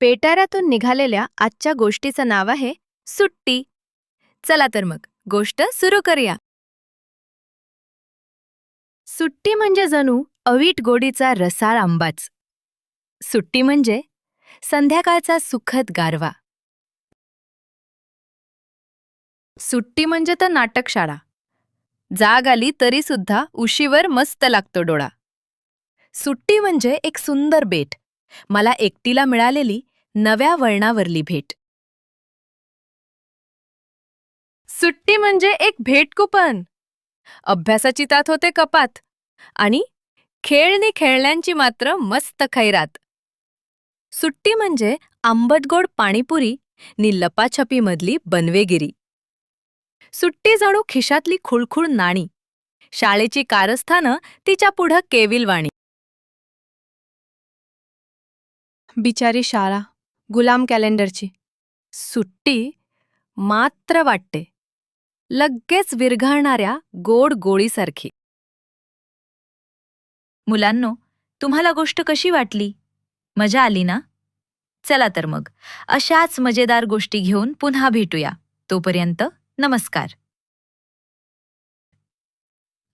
पेटाऱ्यातून निघालेल्या आजच्या गोष्टीचं नाव आहे सुट्टी. चला तर मग गोष्ट सुरू करूया. सुट्टी म्हणजे जणू अवीट गोडीचा रसाळ आंबाच. सुट्टी म्हणजे संध्याकाळचा सुखद गारवा. सुट्टी म्हणजे तर नाटकशाळा. जाग आली तरी सुद्धा उशीवर मस्त लागतो डोळा. सुट्टी म्हणजे एक सुंदर बेट, मला एकटीला मिळालेली नव्या वळणावरली भेट. सुट्टी म्हणजे एक भेट कुपन, अभ्यासाची तात होते कपात आणि खेळणी खेळण्यांची मात्र मस्त खैरात. सुट्टी म्हणजे आंबटगोड पाणीपुरी नि लपाछपीमधली बनवेगिरी. सुट्टी जणू खिशातली खुळखुळ नाणी, शाळेची कारस्थानं तिच्या पुढं केविलवाणी. बिचारी शाळा, गुलाम कॅलेंडरची. सुट्टी मात्र वाटते लगेच विरघळणाऱ्या गोड गोळीसारखी. मुलांनो, तुम्हाला गोष्ट कशी वाटली? मजा आली ना? चला तर मग अशाच मजेदार गोष्टी घेऊन पुन्हा भेटूया. तोपर्यंत नमस्कार.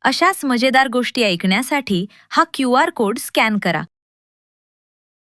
अशाच मजेदार गोष्टी ऐकण्यासाठी हा QR कोड स्कॅन करा